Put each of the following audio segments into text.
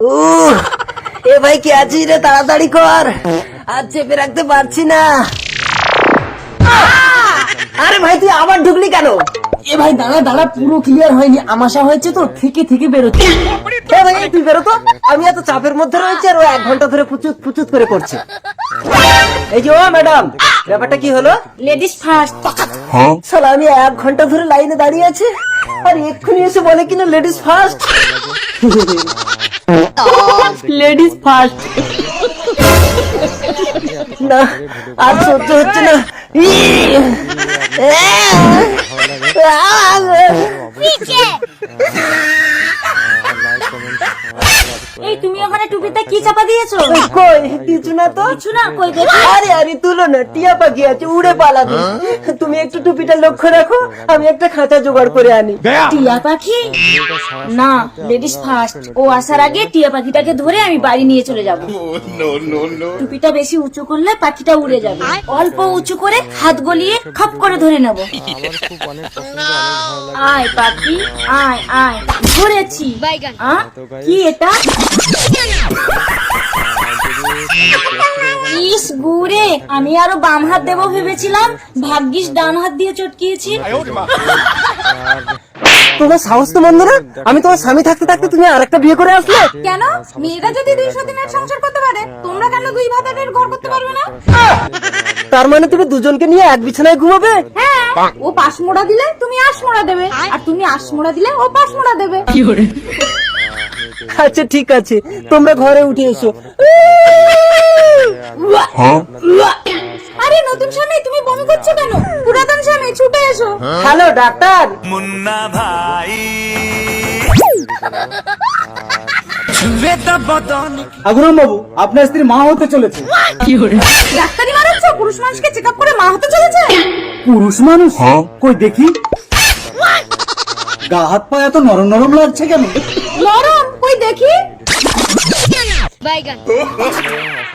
এ ভাই কে আছিস রে, তাড়াতাড়ি কর, আর চেপে রাখতে পারছি না। আরে ভাই তুই আবার ঢুকলি কেন? এ ভাই দাঁড়া দাঁড়া, পুরো ক্লিয়ার হয়নি, আমাশা হয়েছে তো, থেকে থেকে বেরোচ্ছে। ভাই তুই বেরো তো, আমি এত চাপের মধ্যে রয়েছি আর ও 1 ঘন্টা ধরে পুচুত পুচুত করে করছে। এই যে ও ম্যাডাম, ব্যাপারটা কি হলো? Ladies first. শালা আমি 1 ঘন্টা ধরে লাইনে দাঁড়িয়ে আছি আর এক্ষুনি এসে বলে কিনা লেডিস ফার্স্ট। Ladies first. না আর সহ্য হচ্ছে না। এই তুমি ওখানে টুপিতে কি চাপা দিয়েছো? কই কিছু না তো। কিছু না, কই দেখি। আরে আরে তুলো না, টিয়া পাখি আছে উড়ে পালাবে। তুমি একটু টুপিটা লক্ষ্য রাখো, আমি একটা খাঁচা জোগাড় করে আনি। টিয়া পাখি না, লেডিস ফার্স্ট। ও আসার আগে টিয়া পাখিটাকে ধরে আমি বাড়ি নিয়ে চলে যাব। টুপিটা বেশি উঁচু করলে পাখিটা উড়ে যাবে, অল্প উঁচু করে হাত গলিয়ে খপ করে ধরে নেব। আয় পাখি আয় আয়, ধরেছি। কি এটা? ইস গুরে, আমি আরো বাম হাত দেবো ভেবেছিলাম, ভাগ্যিস ডান হাত দিয়ে চটকিয়েছি। তোমার সাহস তো মন্দ না, আমি তোমার স্বামী থাকতে থাকতে তুমি আরেকটা বিয়ে করে আসলে। কেন? মেয়েরা যদি 200 দিনের সংসার করতে পারে, তোমরা কেন 2 ভাতারের ঘর করতে পারবে না? তার মানে তুমি দুজনকে নিয়ে এক বিছানায় ঘুমাবে? হ্যাঁ, ও পাশ মোড়া দিলে তুমি আশ মোড়া দেবে, আর তুমি আশ মোড়া দিলে ও পাশ মোড়া দেবে। আচ্ছা ঠিক আছে, তোমরা ঘরে উঠে এসো। আরে নতুন স্বামী, তুমি বমি করছো কেন? পুরাতন স্বামী ছুটে এসো। Hello doctor. মুন্না ভাই আগুরাম বাবু, আপনার স্ত্রী মা হতে চলেছে। ডাক্তারি মারাচ্ছ? পুরুষ মানুষকে চেক আপ করে মা হতে চলেছে? পুরুষ মানুষ? কই দেখি। গা হাত পা এত নরম নরম লাগছে কেন? নরম? কই দেখি।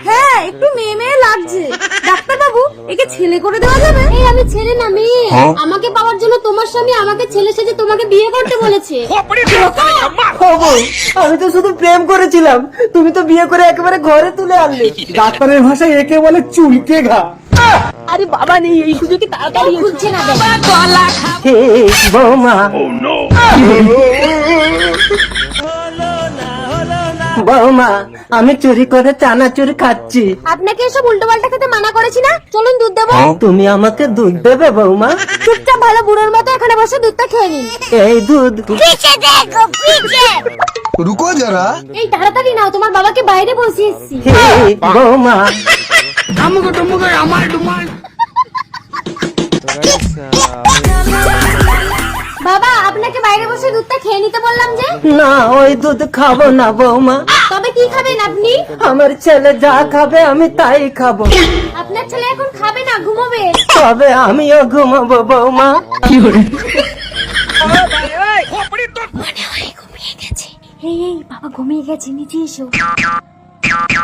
হ্যাঁ, একটু মেয়ে মেয়ে লাগছে। ডাক্তার বাবু, একে ছেলে করে দেওয়া যাবে? এই আমি ছেলে না মেয়ে। আমাকে পাওয়ার জন্য তোমার স্বামী আমাকে ছেলে সেজে তোমাকে বিয়ে করতে বলেছে। ও বউ, আমি তো শুধু প্রেম করেছিলাম, তুমি তো বিয়ে করে একেবারে ঘরে তুলে আনলে। ডাক্তারের ভাষায় একে বলে চুলকে ঘা। আরে বাবা নেই এই সুযোগে তাড়াতাড়ি এসো। খুলছে না দেখ। হে বৌমা, বৌমা আমি চুরি করে চানাচুর খাচ্ছি। আপনাকে এসব উল্টো পাল্টা খেতে মানা করেছি না? চলুন দুধ দেবো। তুমি আমাকে দুধ দেবে বৌমা? চুপচাপ ভালো বুড়োর মতো এখানে বসে দুধটা খেয়ে নিন। এই দুধ। रुको जरा। এই তাড়াতাড়ি নাও, তোমার বাবাকে বাইরে বসিয়ে এসেছি। হে বৌমা, বাবা, আপনাকে বাইরে বসে দুধটা খেয়ে নিতে বললাম যে। না ওই দুধ খাবো না বৌমা, তবে কি খাবেন আপনি? আমার ছেলে যা খাবে আমি তাই খাবো। আপনার ছেলে এখন খাবে না, ঘুমোবে। তবে আমিও ঘুমাবো বৌমা। এই বাবা ঘুমিয়ে গেছে, নিচে এসো।